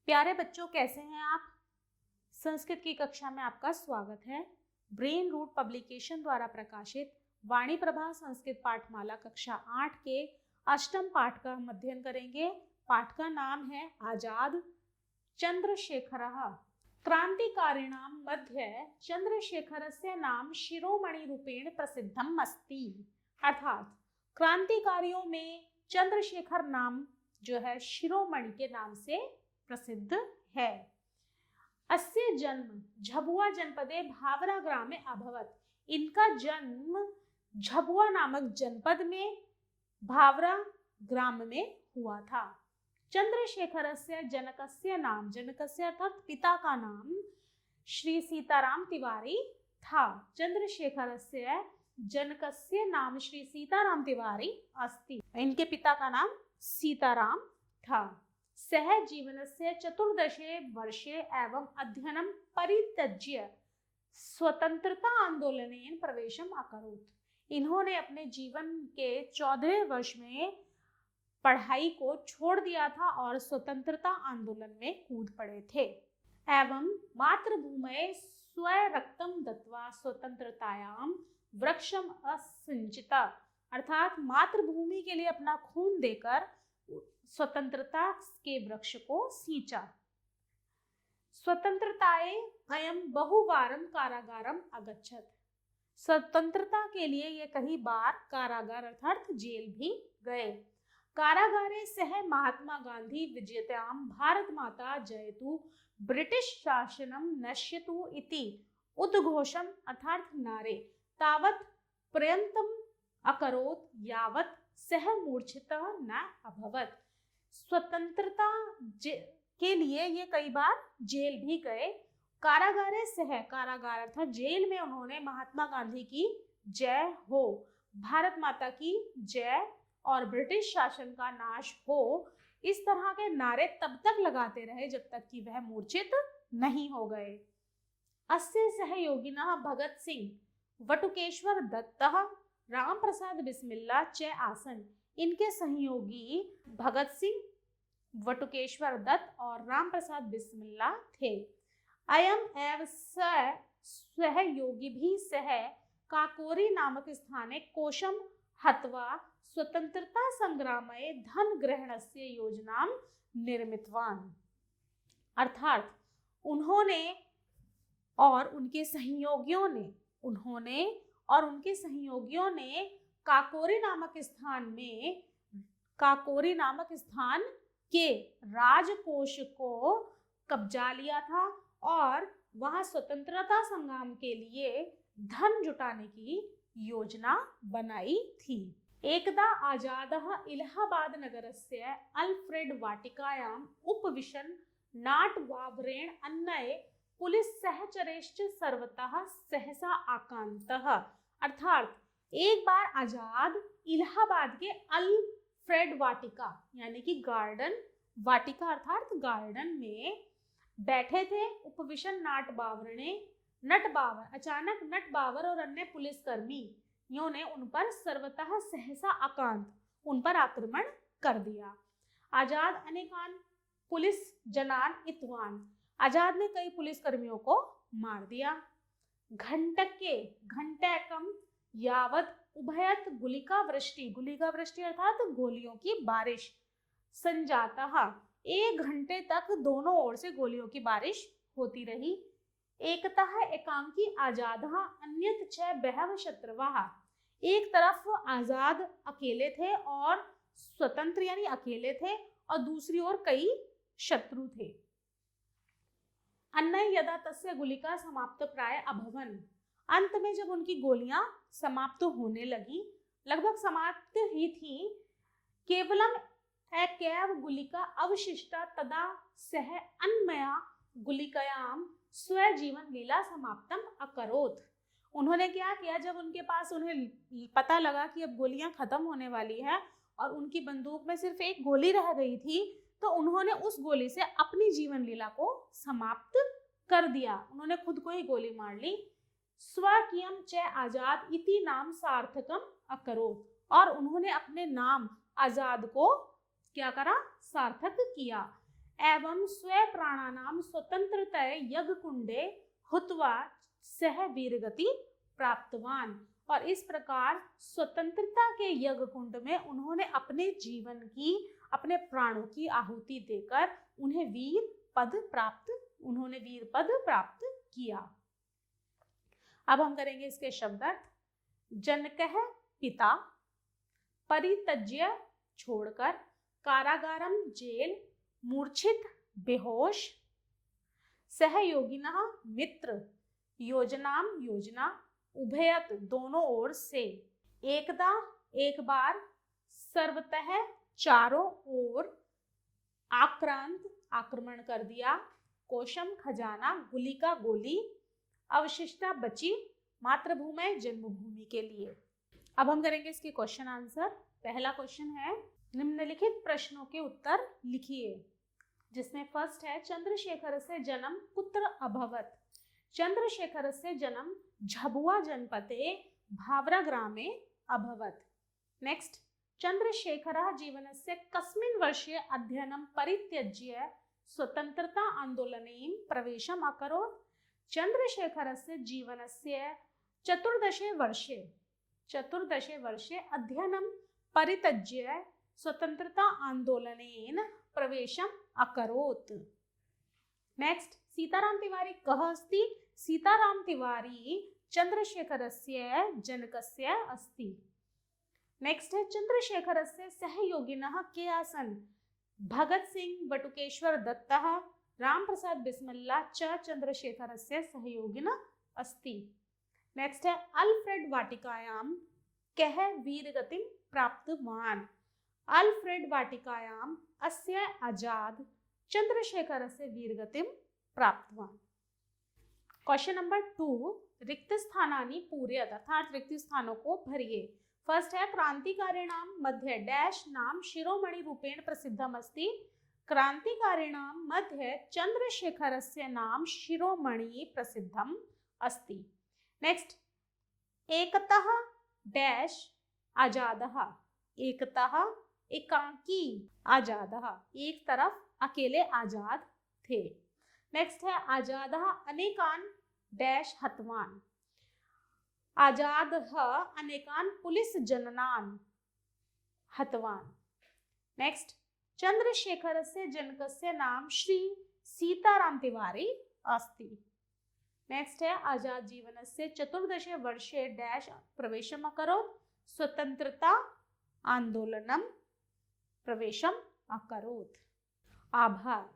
प्यारे बच्चों, कैसे हैं आप? संस्कृत की कक्षा में आपका स्वागत है। ब्रेन रूट पब्लिकेशन द्वारा प्रकाशित वाणी प्रभा संस्कृत पाठमाला कक्षा 8 के अष्टम पाठ का हम अध्ययन करेंगे। पाठ का नाम है आजाद। चंद्रशेखरः क्रांतिकारिणां मध्ये चंद्रशेखरस्य नाम शिरोमणि रूपेण प्रसिद्धम अस्ति। अर्थात क्रांतिकारियों में चंद्रशेखर नाम जो है शिरोमणि के नाम से प्रसिद्ध है। अस्य जन्म झबुआ जनपदे भावरा ग्रामे अभवत। इनका जन्म झबुआ नामक जनपद में भावरा ग्राम में हुआ था। चंद्रशेखरस्य जनकस्य नाम, जनकस्य अर्थात पिता का नाम श्री सीताराम तिवारी था। चंद्रशेखरस्य जनकस्य नाम श्री सीताराम तिवारी अस्ति। इनके पिता का नाम सीताराम था। सह जीवनस्य चतुर्दशे वर्षे एवं अध्ययनं परित्यज्य स्वतंत्रता आंदोलनेन प्रवेशम अकरोत्। इन्होंने अपने जीवन के 14वें वर्ष में पढ़ाई को छोड़ दिया था और स्वतंत्रता आंदोलन में कूद पड़े थे। एवं मातृभूमये स्वरक्तं दत्वा स्वतंत्रतायां वृक्षम असिंचिता। अर्थात मातृभूमि के लिए अपना खून देकर स्वतंत्रता के वृक्ष को सींचा। स्वतंत्रताए अयम बहुवारम कारागारम अगच्छत। स्वतंत्रता के लिए ये कई बार कारागार अर्थात जेल भी गए। कारागारे सह महात्मा गांधी विजयतां भारत माता जयतु ब्रिटिश शासनम नश्यतु इति उद्घोषम अर्थात नारे तावत पर्यंतम अकरोत् यावत सह मूर्छितः न अभवत। स्वतंत्रता के लिए ये कई बार जेल भी गए। कारागारे सह, कारागार अर्थात जेल में उन्होंने महात्मा गांधी की जय हो, भारत माता की जय और ब्रिटिश शासन का नाश हो, इस तरह के नारे तब तक लगाते रहे जब तक कि वह मूर्छित नहीं हो गए। अस्य सहयोगिनः भगत सिंह, वटुकेश्वर दत्तः, राम प्रसाद बिस्मिल्ला च आसन। इनके सहयोगी भगत सिंह, वटुकेश्वर दत्त और राम प्रसाद बिस्मिल्ला थे। अयम एव सहयोगी भी सह काकोरी नामक स्थाने कोशम हत्वा स्वतंत्रता संग्रामे धन ग्रहणस्य योजनां निर्मितवान। अर्थात उन्होंने और उनके सहयोगियों ने काकोरी नामक स्थान के राजकोष को कब्जा लिया था और वहां स्वतंत्रता संग्राम के लिए धन जुटाने की योजना बनाई थी। एकदा आजादः इलाहाबाद नगरस्य अल्फ्रेड वाटिकायाम् उपविशन् नाटवावरेण अन्ये पुलिस सहचरेश्च सर्वतः सहसा आकांतः। अर्थात एक बार आजाद इलाहाबाद के अल्फ्रेड वाटिका यानी कि गार्डन, वाटिका अर्थात गार्डन में बैठे थे। उपविशन नटबावर, अचानक नटबावर और अन्य पुलिसकर्मियों ने उन पर सर्वतः सहसा आकांत, उन पर आक्रमण कर दिया। आजाद अनेकान पुलिस जनान इतवान। आजाद ने कई पुलिसकर्मियों को मार दिया। घंटैकम यावत उभयत गुलिका वृष्टि अर्थात गोलियों की बारिश। संजाता, 1 घंटे तक दोनों ओर से गोलियों की बारिश होती रही। एकतः एकांकी आजादः अन्यत च बहव शत्रवः। एक तरफ आजाद अकेले थे और स्वतंत्र यानी अकेले थे और दूसरी ओर कई शत्रु थे। अन्य यदा तस्य गुलिका समाप्त प्राय अभवन। अंत में जब उनकी गोलियां समाप्त होने लगी, लगभग समाप्त ही थी, केवलम एकैव गुलिका अवशिष्टा तदा सह अन्मया गुलिकयां स्वजीवन लीला समाप्तम अकरोत्। उन्होंने क्या किया, जब उनके पास उन्हें पता लगा कि अब गोलियां खत्म होने वाली है और उनकी बंदूक में सिर्फ एक गोली रह गई थी, तो उन्होंने उस गोली से अपनी जीवन लीला को समाप्त कर दिया। उन्होंने खुद को ही गोली मार ली। स्वकीयम च आजाद इति नाम सार्थकम अकरोत्। और उन्होंने अपने नाम आजाद को क्या करा, सार्थक किया। एवं स्वप्राणानां स्वतंत्रतया यज्ञकुंडे हुत्वा सह वीरगति प्राप्तवान। और इस प्रकार स्वतंत्रता के यज्ञ कुंड में उन्होंने अपने जीवन की, अपने प्राणों की आहुति देकर उन्हें वीर पद प्राप्त किया। अब हम करेंगे इसके शब्दार्थ। जनकः पिता, परित्यज्य छोड़कर, कारागारम जेल, मूर्छित बेहोश, सहयोगिनः मित्र, योजनाम योजना, उभयत दोनों ओर से, एकदा एक बार, सर्वतः चारों ओर, आक्रांत आक्रमण कर दिया, कोशम खजाना, गुली का गोली, अवशिष्टा बची मातृभूमि जन्मभूमि के लिए। अब हम करेंगे इसके क्वेश्चन आंसर। पहला क्वेश्चन है, निम्नलिखित प्रश्नों के उत्तर लिखिए, जिसमें फर्स्ट है चंद्रशेखरस्य जन्म कुत्र अभवत्। चंद्रशेखरस्य जन्म झाबुआ जनपदे भावरा ग्रामे अभवत्। नेक्स्ट, चंद्रशेखरः जीवनस्य कस्मिन् वर्षे अध्ययनं परित्यज्य स्वतंत्रता आंदोलने प्रवेशम् अकरोत्। चंद्रशेखरस्य जीवनस्य चतुर्दशे वर्षे अध्ययनं परित्यज्य स्वतंत्रता आंदोलनेन प्रवेशम् अकरोत्। नेक्स्ट, सीताराम तिवारी कः अस्ति। सीताराम तिवारी चंद्रशेखरस्य जनकस्य अस्ति। नेक्स्ट है, चंद्रशेखरस्य सहयोगिनः के आसन्। भगत सिंह, बटुकेश्वर दत्तः, राम प्रसाद बिस्मिल्ला च चंद्रशेखरस्य सहयोगिनः अस्ति। नेक्स्ट है, अल्फ्रेड वाटिकायां कः वीरगतिं प्राप्तवान्। अल्फ्रेड वाटिकायां अस्य आजाद चंद्रशेखरस्य वीरगतिं प्राप्तवान्। क्वेश्चन नंबर 2, रिक्त स्थानानि पूरयत, अर्थात रिक्त स्थानों को भरिए। फर्स्ट है, क्रांतिकारिणां मध्ये डैश नाम शिरोमणि रूपेण प्रसिद्धम अस्ति। क्रांतिकारिणां मध्ये चंद्रशेखरस्य नाम शिरोमणि प्रसिद्धम अस्ति। Next, एकतः dash आजादः। एकतः एकांकी आजादः, एक तरफ अकेले आजाद थे। नेक्स्ट है, आजादः अनेकान डैश हतवान। आजादः अनेकान पुलिस जननान हतवान। नेक्स्ट, चंद्रशेखरस्य जनकस्य नाम श्री सीताराम तिवारी अस्ति। नेक्स्ट है, आजाद जीवनस्य चतुर्दशे वर्षे डैश प्रवेशम् अकरोत्। स्वतंत्रता आंदोलनम प्रवेशम् अकरोत्। आभार।